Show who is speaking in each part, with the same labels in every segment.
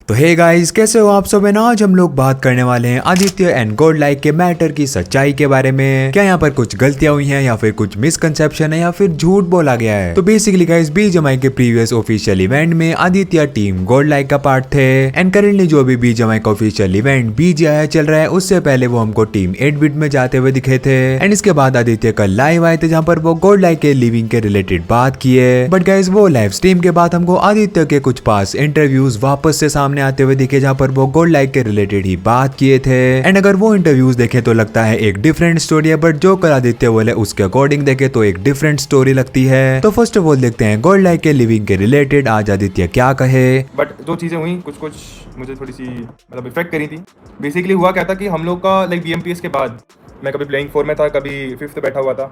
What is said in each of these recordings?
Speaker 1: तो hey guys, कैसे हो आप सब। है ना, आज हम लोग बात करने वाले हैं आदित्य एंड गॉड लाइक के मैटर की सच्चाई के बारे में। क्या यहाँ पर कुछ गलतियां हुई हैं या फिर कुछ मिसकंसेप्शन है या फिर झूठ बोला गया है। तो बेसिकली गाइस, बीजीएमआई के प्रीवियस ऑफिशियल इवेंट में आदित्य टीम गॉड लाइक का पार्ट थे एंड करेंटली जो भी बीजीएमआई का ऑफिशियल इवेंट बीजीआई चल रहा है उससे पहले वो हमको टीम 8 बिट में जाते हुए दिखे थे एंड इसके बाद आदित्य कल लाइव आए थे जहाँ पर वो गॉड लाइक के लिविंग के रिलेटेड बात किए। बट गाइस, वो लाइव स्ट्रीम के बाद हमको आदित्य के कुछ पास इंटरव्यूज वापस से सामने आते हुए दिखे जहाँ पर वो गॉड लाइक के रिलेटेड ही बात किए थे एंड अगर वो इंटरव्यूज देखे तो लगता है एक डिफरेंट स्टोरी है, बट जो कल आदित्य बोले उसके अकॉर्डिंग देखे तो एक डिफरेंट स्टोरी लगती है। तो फर्स्ट ऑफ ऑल देखते हैं गॉड लाइक के लिविंग के रिलेटेड आज आदित्य क्या कहे।
Speaker 2: बट जो चीज़ें हुई कुछ मुझे थोड़ी सी मतलब इफेक्ट करी थी। बेसिकली हुआ क्या था कि हम लोग का लाइक BMPS के बाद मैं कभी प्लेइंग 4 में था, कभी 5th बैठा हुआ था।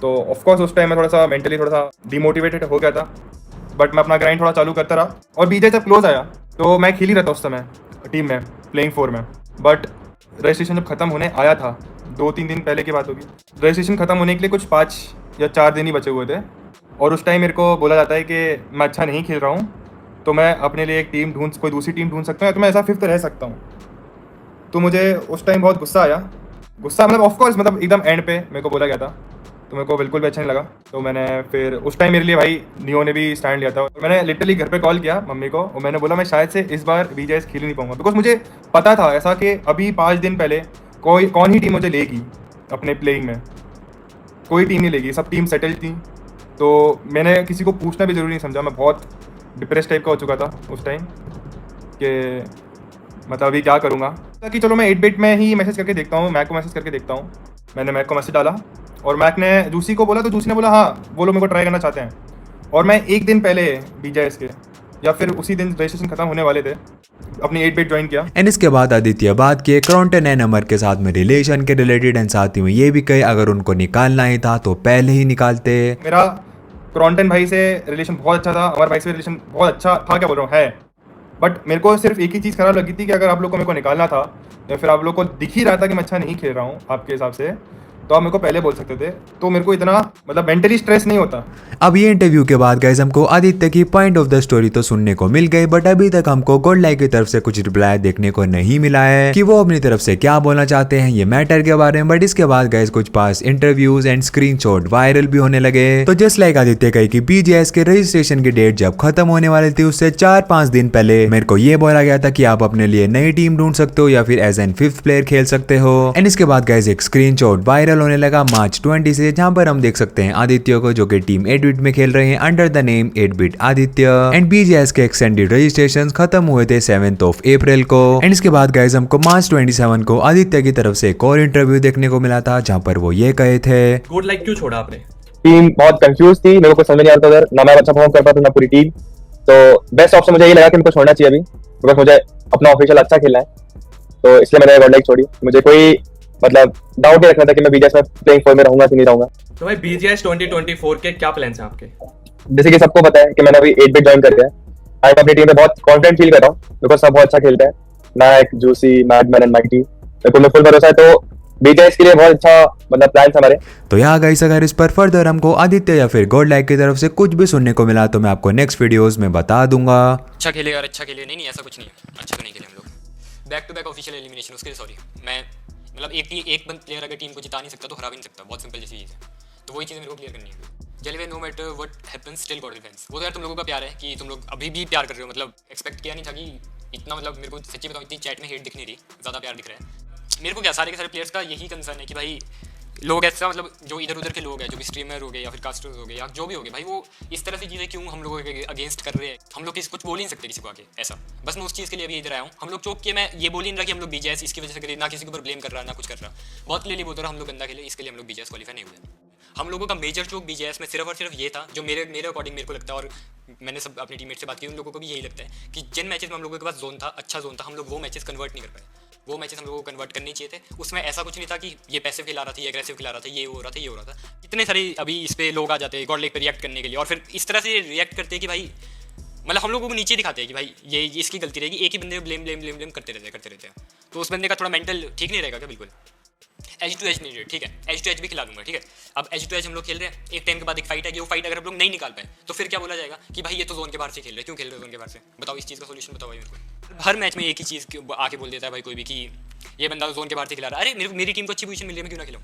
Speaker 2: तो ऑफकोर्स उस टाइम मैं थोड़ा सा मेंटली थोड़ा सा डिमोटिवेटेड हो गया था, बट मैं अपना ग्राइंड थोड़ा चालू करता रहा और बीजे जब क्लोज आया तो मैं खेल ही रहा था उस समय टीम में प्लेइंग 4 में। बट रजिस्ट्रेशन जब खत्म होने आया था, 2-3 दिन पहले की बात होगी, रजिस्ट्रेशन खत्म होने के लिए कुछ 5 या 4 दिन ही बचे हुए थे और उस टाइम मेरे को बोला जाता है कि मैं अच्छा नहीं खेल रहा हूँ तो मैं अपने लिए एक टीम कोई दूसरी टीम ढूंढ सकता हूँ, तो मैं ऐसा 5th रह सकता हूँ। तो मुझे उस टाइम बहुत गुस्सा आया। गुस्सा मतलब ऑफकोर्स मतलब एकदम एंड पे मेरे को बोला गया था, तो मेरे को बिल्कुल भी अच्छा नहीं लगा। तो मैंने फिर उस टाइम मेरे लिए भाई नियो ने भी स्टैंड लिया था। मैंने लिटरली घर पे कॉल किया मम्मी को और मैंने बोला मैं शायद से इस बार BJS खेल नहीं पाऊंगा, बिकॉज मुझे पता था ऐसा कि अभी 5 दिन पहले कौन ही टीम मुझे लेगी अपने प्लेइंग में, कोई टीम नहीं लेगी, सब टीम सेटल थी। तो मैंने किसी को पूछना भी ज़रूरी नहीं समझा। मैं बहुत डिप्रेस टाइप का हो चुका था उस टाइम कि मतलब अभी क्या करूँगा। कि चलो मैं 8 बिट में ही मैसेज करके देखता हूँ, मैक को मैसेज करके देखता हूँ। मैंने मैक को मैसेज डाला और मैक ने जूसी को बोला, तो जूसी ने बोला हाँ वो लोग मेरे को ट्राई करना चाहते हैं। और मैं एक दिन पहले BJS के या फिर उसी दिन रजिस्ट्रेशन खत्म होने वाले थे अपनी 8 बिट ज्वाइन किया।
Speaker 1: एंड इसके बाद आदित्य बात किए क्रॉन्टन एंड अमर के साथ में रिलेशन के रिलेटेड एंड साथ ही में ये भी कहे अगर उनको निकालना ही था तो पहले ही निकालते।
Speaker 2: मेरा क्रॉन्टन भाई से रिलेशन बहुत अच्छा था, अमर भाई से रिलेशन बहुत अच्छा था, क्या बोल रहा हूँ है। बट मेरे को सिर्फ एक ही चीज़ खराब लगी थी कि अगर आप लोग को मेरे को निकालना था या फिर आप लोग को दिख ही रहा था कि मैं अच्छा नहीं खेल रहा हूँ आपके हिसाब से, तो आप मेरे को पहले बोल सकते थे, तो मेरे को इतना मतलब मेंटली स्ट्रेस नहीं होता।
Speaker 1: अब ये इंटरव्यू के बाद गाइस हमको आदित्य की पॉइंट ऑफ द स्टोरी तो सुनने को मिल गई, बट अभी तक हमको गॉड लाइक की तरफ से कुछ रिप्लाई देखने को नहीं मिला है कि वो अपनी तरफ से क्या बोलना चाहते हैं ये मैटर के बारे में। बट इसके बाद गाइस कुछ पास इंटरव्यूज एंड स्क्रीनशॉट वायरल भी होने लगे। तो जस्ट लाइक आदित्य कही कि BJS के रजिस्ट्रेशन की डेट जब खत्म होने वाली थी उससे 4-5 दिन पहले मेरे को ये बोला गया था कि आप अपने लिए नई टीम ढूंढ सकते हो या फिर एज एन 5th प्लेयर खेल सकते हो। एंड इसके बाद गाइस एक स्क्रीनशॉट वायरल होने लगा मार्च 20 से, जहां पर हम देख सकते हैं आदित्य को जो कि टीम 8 बिट में खेल रहे हैं under the name 8 bit Aditya. And BJS के एक्सटेंडेड रजिस्ट्रेशन खत्म हुए थे 7th of April को। एंड इसके बाद गाइस हमको मार्च 27 को आदित्य की तरफ से एक और इंटरव्यू देखने को मिला था जहां पर वो ये कहे थे
Speaker 3: गॉड लाइक क्यों छोड़ा आपने?
Speaker 2: टीम बहुत कंफ्यूज थी, मेरे को समझ नहीं आता था, ना मैं अच्छा परफॉर्म कर पाता था ना पूरी टीम। तो बेस्ट ऑप्शन मुझे ये लगा कि मेरे को छोड़ना चाहिए अभी, बिकॉज मुझे अपना ऑफिशियल अच्छा खेलना है, तो इसलिए मैंने गॉड लाइक छोड़ी। मुझे कोई मतलब डाउट नहीं रखना था कि मैं BJS में प्लेइंग 4 में रहूंगा कि नहीं रहूंगा।
Speaker 3: तो भाई BJS 2024 के क्या प्लान्स हैं आपके?
Speaker 2: जैसे कि सबको पता है कि मैंने अभी 8 बिट ज्वाइन कर दिया है। मैं अपनी टीम में बहुत कॉन्फिडेंट फील कर रहा हूँ बिकॉज सब बहुत अच्छा खेलते हैं, नायक, जूसी, मैडमैन एंड माइटी, मेरे को फुल भरोसा है। तो BJS के लिए बहुत अच्छा मतलब प्लान हमारे।
Speaker 1: तो यहाँ गाइस अगर इस पर फर्दर हमको आदित्य या फिर गॉड लाइक की तरफ से कुछ भी सुनने को मिला तो मैं आपको नेक्स्ट वीडियोस में बता दूंगा।
Speaker 4: अच्छा खेले और अच्छा खेले, नहीं ऐसा कुछ नहीं है, अच्छा तो नहीं खेले हम लोग। Back to back official elimination, उसके लिए सॉरी। मैं मतलब एक प्लेयर अगर टीम को जिता नहीं सकता तो हरा भी नहीं सकता, बहुत सिंपल जैसी चीज़ है। तो वही चीज़ मेरे को क्लियर करनी है। जलवे no matter what happens still God defence. वो तो यार तुम लोगों का प्यार है कि तुम लोग अभी भी प्यार कर रहे हो, मतलब एक्सपेक्ट किया नहीं था कि इतना, मतलब मेरे को सच्ची बताऊँ इतनी चैट में हेट दिख नहीं रही, ज़्यादा प्यार दिख रहा है मेरे को। क्या सारे के सारे प्लेयर्स का यही कंसर्न है कि भाई लोग ऐसा मतलब जो इधर उधर के लोग हैं, जो भी स्ट्रीमर हो गए या फिर कास्टर्स हो गए या जो भी हो गए, भाई वो इस तरह की चीज़ें क्यों हम लोगों के अगेंस्ट कर रहे हैं। हम लोग कुछ बोल ही नहीं सकते किसी को आगे ऐसा, बस मैं उस चीज़ के लिए अभी इधर आया हूँ। हम लोग चौक के मैं ये बोल ही नहीं रहा कि हम लोग BJS इसकी वजह से करें, ना किसी के ऊपर ब्लेम कर रहा ना कुछ कर रहा। बहुत क्लियरली बोल रहा हम लोग गंदा खेले, इसके लिए हम लोग BJS क्वालीफाई नहीं हुए। हम लोगों का मेजर चौक BJS में सिर्फ और सिर्फ ये था, जो मेरे अकॉर्डिंग मेरे को लगता है, और मैंने सब अपने टीममेट से बात की, उन लोगों को भी यही लगता है कि जिन मैचेस में हम लोगों के पास जोन था, अच्छा जोन था, हम लोग वो मैचेस कन्वर्ट नहीं कर पाए। वो मैचेस हम लोगों को कन्वर्ट करने चाहिए थे। उसमें ऐसा कुछ नहीं था कि ये पैसिव खिला रहा था, ये एग्रेसिव खिला रहा था, ये हो रहा था, ये हो रहा था। इतने सारे अभी इस पे लोग आ जाते हैं गॉड लाइक पे रिएक्ट करने के लिए, और फिर इस तरह से रिएक्ट करते हैं कि भाई मतलब हम लोगों को नीचे दिखाते हैं कि भाई ये इसकी गलती रहेगी, एक ही बंदे को ब्लेम करते रहते हैं। तो उस बंदे का थोड़ा मेंटल ठीक नहीं रहेगा क्या? बिल्कुल H2H नहीं, ठीक है, H2H भी खिला दूंगा, ठीक है। अब H2H हम लोग खेल रहे हैं, एक टाइम के बाद एक फाइट आएगी, वो फाइट अगर हम लोग नहीं निकाल पाए तो फिर क्या बोला जाएगा कि भाई ये तो जोन के बाहर से खेल रहे हैं, क्यों खेल रहे हो जोन के बाहर से? बताओ इस चीज़ का सोल्यूशन बताओ मेरे को। हर मैच में एक ही चीज़ आके बोल देता है भाई कोई भी कि ये बंदा जोन के बाहर से खिला रहा है। अरे मेरी टीम को अच्छी पोजीशन मिल रही है, मैं क्यों ना खिलाऊं?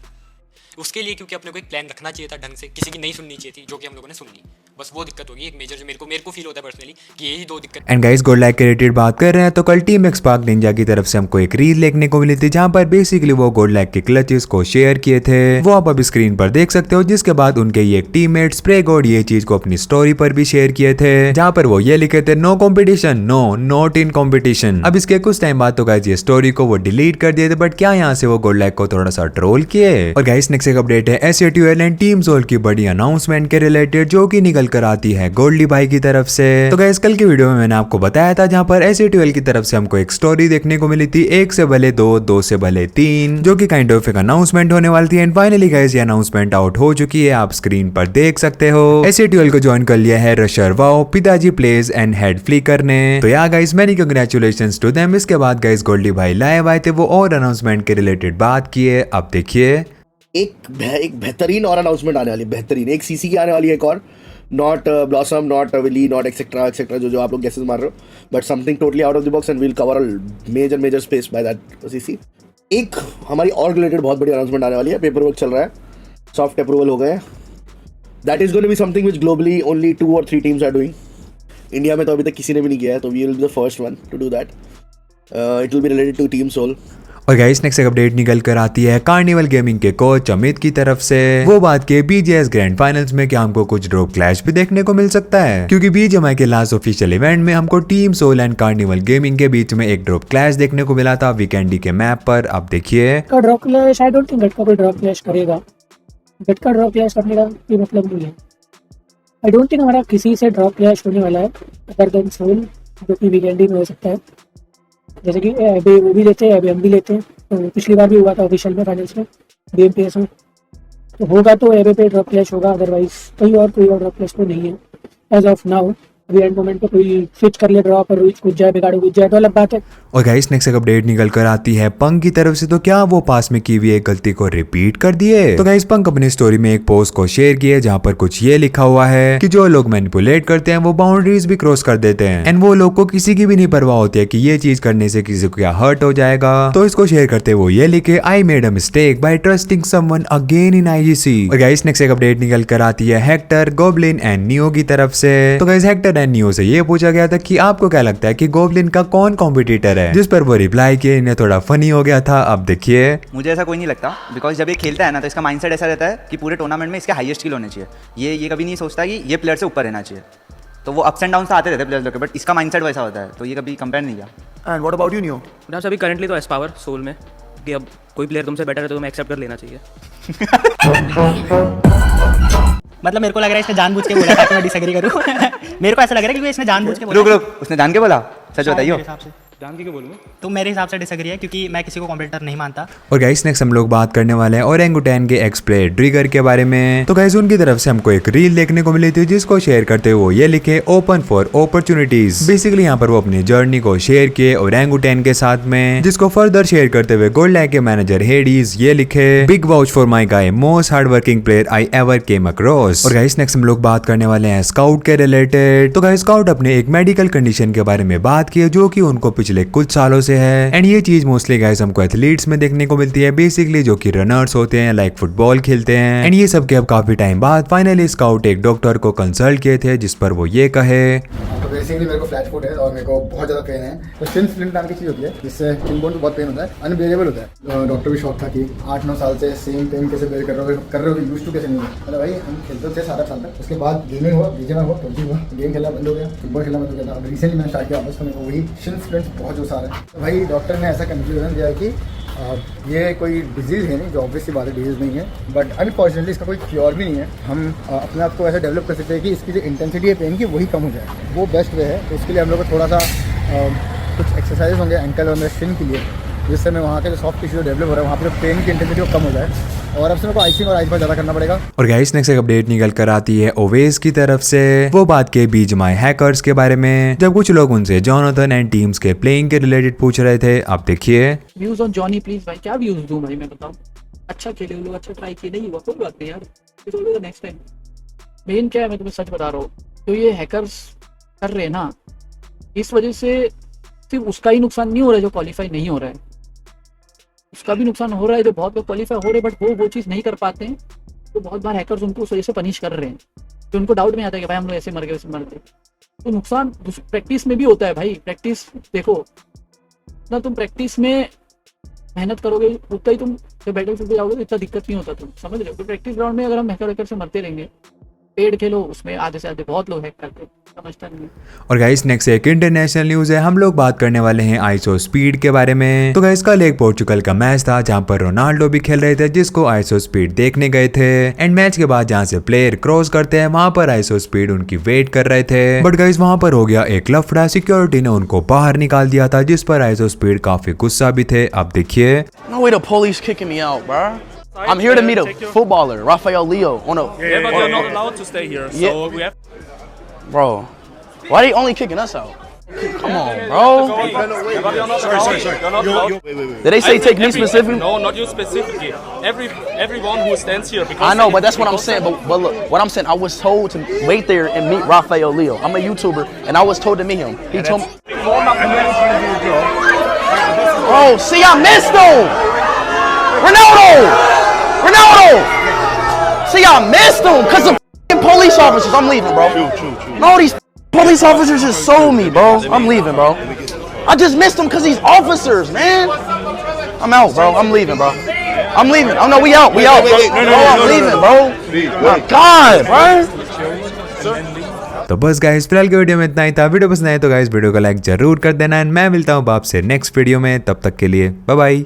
Speaker 4: उसके लिए क्योंकि अपने को एक प्लान रखना चाहिए था ढंग से, किसी की नहीं सुननी चाहिए थी, जो कि हम लोगों ने सुन ली। बस वो दिक्कत होगी एक मेजर, जो मेरे को फील होता है पर्सनली कि यही दो दिक्कत।
Speaker 1: एंड गाइस गोल्ड लाइक के रिलेटेड बात कर रहे हैं तो कल टीम एक्सपार्क निंजा की तरफ से हमको एक रील देखने को मिली थी, जहां पर बेसिकली वो गोल्ड लाइक के क्लचेस को शेयर किए थे, वो आप अभी स्क्रीन पर देख सकते हो। जिसके बाद उनके ये टीममेट स्प्रे गॉड ये चीज को अपनी स्टोरी पर भी शेयर किए थे, जहां पर वो ये लिखे थे no competition, no not in competition. अब इसके कुछ टाइम बाद तो गाइस ये स्टोरी को वो डिलीट कर दिए थे, बट क्या यहाँ से वो गोल्ड लाइक को थोड़ा सा ट्रोल किए। और गाइस नेक्स्ट एक अपडेट है एसएटीएल एंड टीम सोल की बड़ी अनाउंसमेंट के रिलेटेड, जो कि निकल कर आती है गोल्डी भाई की तरफ से। तो गाइस कल की वीडियो में मैंने आपको बताया था, जहां पर एसएटीएल की तरफ से हमको एक स्टोरी देखने को मिली थी, 1 से भले 2, 2 से भले 3, जो कि काइंड ऑफ एक अनाउंसमेंट होने वाली थी। एंड फाइनली गाइस ये अनाउंसमेंट आउट हो चुकी है, आप स्क्रीन पर देख सकते हो। एसएटीएल को ज्वाइन कर लिया है रशर वाओ, पिताजी प्लेज एंड हेड फ्लिकर ने। तो यार guys many congratulations to them. इसके बाद गाइस गोल्डी भाई लाइव आए थे, वो और अनाउंसमेंट के रिलेटेड बात किए, अब देखिए।
Speaker 5: एक बेहतरीन और अनाउंसमेंट आने वाली, बेहतरीन एक सीसी की आने वाली है, एक और not blossom, not Willy, not etcetera etcetera, जो आप लोग गेसेस मार रहे हो, but something totally out of the box and will cover a major space by that CC. एक हमारी और रिलेटेड बहुत बड़ी अनाउंसमेंट आने वाली है, पेपर वर्क चल रहा है, सॉफ्ट अप्रूवल हो गए। That is going to be something which globally only 2 or 3 teams are doing. India में तो अभी तक किसी ने भी नहीं किया है, तो we will be the first one to do that. It will be related to team soul.
Speaker 1: और गाइस नेक्स्ट एक अपडेट निकल कर आती है कार्निवल गेमिंग के कोच अमित की तरफ से, वो बात के बीजीएस ग्रैंड फाइनल्स में क्या हमको कुछ ड्रॉप क्लैश भी देखने को मिल सकता है, क्योंकि बीजीएमआई के लास्ट ऑफिशियल इवेंट में हमको team soul and carnival gaming के बीच में एक ड्रॉप क्लैश देखने को मिला था वीकेंडी के मैप पर। आप देखिए
Speaker 6: का drop clash, I don't think got का कोई ड्रॉप क्लैश करेगा। गट का ड्रॉप क्लैश करने का कोई मतलब नहीं है। आई डोंट थिंक हमारा किसी से ड्रॉप क्लैश होने वाला है अदर देन सोल, जो कि वीकेंडी में हो सकता है। जैसे कि अभी वो भी लेते हैं, अभी हम भी लेते हैं, तो पिछली बार भी हुआ था ऑफिशियल में फाइनल्स में बीएमपीएस में, तो होगा तो एबे पे ड्रॉप क्लैश होगा, अदरवाइज कोई और ड्रॉप क्लैश तो नहीं है एज ऑफ नाउ। अभी एंड मोमेंट पे कोई स्विच कर ले ड्रॉप और कुछ जाए बिगाड़ो कुछ जाए तो अलग बात है।
Speaker 1: और गाइस नेक्स्ट एक अपडेट निकल कर आती है पंक की तरफ से, तो क्या वो पास में की हुई एक गलती को रिपीट कर दिए। तो गाइस पंक अपनी स्टोरी में एक पोस्ट को शेयर किए, जहां पर कुछ ये लिखा हुआ है कि जो लोग मैनिपुलेट करते हैं वो बाउंड्रीज भी क्रॉस कर देते हैं, एंड वो लोग को किसी की भी नहीं परवाह होती है कि ये चीज करने से किसी को क्या हर्ट हो जाएगा। तो इसको शेयर करते वो ये लिखे, I made a mistake by trusting someone again in IGC. और गाइस नेक्स्ट एक अपडेट निकल कर आती है हेक्टर, गोब्लिन एंड नियो की तरफ से। तो गाइस हेक्टर एंड नियो से ये पूछा गया था कि आपको क्या लगता है कि गोब्लिन का कौन कॉम्पिटिटर है, जिस पर वो रिप्लाई किए, इन्हें थोड़ा फनी हो गया था। अब देखिए।
Speaker 7: मुझे ऐसा कोई नहीं लगता, बिकॉज जब ये खेलता है ना तो इसका माइंडसेट ऐसा रहता है कि पूरे टूर्नामेंट में इसके हाईएस्ट किल होने चाहिए। ये कभी नहीं सोचता कि ये प्लेयर से ऊपर रहना चाहिए। तो वो अप्स एंड डाउन आते रहते हैं प्लेयर्स लोग के, बट इसका माइंडसेट वैसा होता है, तो ये कभी कंपेयर नहीं किया।
Speaker 8: And what about you neo?
Speaker 9: Dance अभी करंटली तो एस पावर सोल में कि अब कोई प्लेयर तुमसे बेटर है तो तुम्हें एक्सेप्ट कर लेना चाहिए।
Speaker 10: मतलब मेरे को लग रहा है इसने जानबूझ के बोला ताकि मैं डिसएग्री करूं। मेरे को ऐसा लग रहा है कि इसने जानबूझ के बोला।
Speaker 7: रुक उसने जान के बोला, सच बताइयो।
Speaker 9: जान के क्यों बोलूँ?
Speaker 10: तो मेरे हिसाब से डिसएग्री है, क्योंकि मैं किसी को कॉम्पिटिटर नहीं मानता।
Speaker 1: और गाइस नेक्स्ट हम लोग बात करने वाले हैं ओरेंगुटैन के एक्स प्लेयर ट्रिगर के बारे में। तो गाइस उनकी तरफ से हमको एक रील देखने को मिली थी, जिसको शेयर करते हुए वो ये लिखे, ओपन फॉर अपॉर्चुनिटीज। बेसिकली यहाँ पर वो अपनी जर्नी को शेयर किए ओरेंगुटैन के साथ में, जिसको फर्दर शेयर करते हुए गोल्ड लाइक के मैनेजर हेडीज ये लिखे, big vouch for my guy, most hard working player I ever came across. और गाइस नेक्स्ट हम लोग बात करने वाले हैं स्काउट के रिलेटेड। तो गाइस स्काउट अपने एक मेडिकल कंडीशन के बारे में बात की, जो कि उनको पिछले कुछ सालों से है, एंड ये चीज मोस्टली गाइस हमको एथलीट्स में देखने को मिलती है, बेसिकली जो कि रनर्स होते हैं, लाइक फुटबॉल खेलते हैं। एंड ये सब के अब काफी टाइम बाद फाइनली स्काउट एक डॉक्टर को कंसल्ट किए थे, जिस पर वो ये कहे,
Speaker 8: तो बेसिकली मेरे को फ्लैट फुट है और मेरे को बहुत ज़्यादा पेन है। तो शिन स्प्लिंट नाम की चीज़ होती है, जिससे शिन बोन को बहुत पेन होता है, अनबेरेबल होता है। डॉक्टर भी शौक था कि 8-9 साल से सेम पेन कैसे बेयर कर रहे हो, यूज टू कैसे नहीं हो। मतलब भाई हम खेलते थे 7-8 साल तक, उसके बाद गेमिंग हुआ, बीजेएमआई हुआ, पबजी हुआ, गेम खेलना बंद हो गया, फुटबॉल खेलना बंद हो गया था। अब रिसेंटली मैंने स्टार्ट किया वापस, तो मेरे को वही शिन स्प्लिंट बहुत जो सारा है। तो भाई डॉक्टर ने ऐसा कंक्लूजन दिया है कि ये कोई डिजीज़ है नहीं, जो ऑब्वियस सी बात है डिजीज़ नहीं है, बट अनफॉर्चुनेटली इसका कोई क्योर भी नहीं है। हम अपने आप को ऐसा डेवलप कर सकते हैं कि इसकी जो इंटेंसिटी है पेन की वही कम हो जाए, वो बेस्ट वे है। तो उसके लिए हम लोग को थोड़ा सा कुछ एक्सरसाइज होंगे एंकल और मेरे शिन के लिए, जिससे मैं वहाँ के जो सॉफ्ट टिश्यू डेवलप हो रहा है वहाँ पर पेन की इंटेंसिटी वो कम हो जाए, और अब से मेरे को आइसिंग और आइस बार ज़्यादा करना पड़ेगा।
Speaker 1: और गाइस नेक्स्ट एक अपडेट निकल कर आती है ओवेस की तरफ से, वो बात के बीजीएमआई हैकर्स के बारे में, जब कुछ लोग उनसे जॉनथन एंड टीम्स के प्लेइंग के रिलेटेड पूछ रहे थे। आप देखिए।
Speaker 6: व्यूज ऑन जॉनी प्लीज भाई, क्या व्यूज दूं भाई मैं बताऊं? अच्छा खेले लोग, अच्छा ट्राई किए, नहीं हुआ कोई बात नहीं यार, it will be the next time. Main क्या है, मैं तुम्हें सच बता रहा हूँ, तो ये हैकर्स कर रहे हैं ना, इस वजह से सिर्फ उसका ही नुकसान नहीं हो रहा है जो क्वालिफाई नहीं हो रहा है, उसका भी नुकसान हो रहा है जो बहुत लोग क्वालिफाई हो रहे हैं बट वो चीज़ नहीं कर पाते हैं। तो बहुत बार हैकर्स उनको उस वजह से पनिश कर रहे हैं, तो उनको डाउट में आता है कि भाई हम लोग ऐसे मर गए वैसे मर गए। तो नुकसान प्रैक्टिस में भी होता है भाई। प्रैक्टिस देखो, ना तुम प्रैक्टिस में मेहनत करोगे उतना ही तुम जब बैटलफील्ड पे जाओगे तो इतना दिक्कत नहीं होता, तुम समझ रहे हो। तो प्रैक्टिस ग्राउंड में अगर हम हैकर से मरते रहेंगे, पेड खेलो उसमें आधे से आधे बहुत लोग हैक करते हैं, समझता नहीं।
Speaker 1: और गाइस नेक्स्ट एक इंटरनेशनल न्यूज है, हम लोग बात करने वाले हैं आईएसओ स्पीड के बारे में। तो गाइस कल एक पोर्चुगल का मैच था जहां पर रोनाल्डो भी खेल रहे थे, जिसको आईएसओ स्पीड देखने गए थे। एंड मैच के बाद जहां से प्लेयर क्रॉस करते हैं वहां पर आईएसओ स्पीड उनकी वेट कर रहे थे, बट गाइस वहां पर हो गया एक लफड़ा। सिक्योरिटी ने उनको बाहर निकाल दिया था, जिस पर आईएसओ स्पीड काफी गुस्सा भी थे। अब देखिए।
Speaker 11: No way the police kicking me out, bro. I'm here to meet a footballer, Rafael Leo, on a.
Speaker 12: Yeah, but you're not allowed to stay here, so we have.
Speaker 11: Bro, why are they only kicking us out? Come on, bro. Did they say take me specifically?
Speaker 12: No, not you specifically. Everyone who stands here. Because
Speaker 11: I know, but that's what I'm saying. But look, what I'm saying, I was told to wait there and meet Rafael Leo. I'm a YouTuber, and I was told to meet him. He told me. Bro, see, I missed him. Ronaldo! See, I missed him because of police officers. I'm leaving, bro. No, these police officers just sold me, bro. I'm leaving, bro. I just missed them because these officers, man. I'm out, bro. I'm leaving, bro. I'm leaving. Oh, no, we out. We out. No, I'm leaving, bro. My God, bro.
Speaker 1: तो बस guys फिलहाल के video में इतना ही था। Video पसंद आए तो गाइस वीडियो को लाइक जरूर कर देना। एंड मैं मिलता हूँ आपसे नेक्स्ट वीडियो में, तब तक के लिए बाय बाय।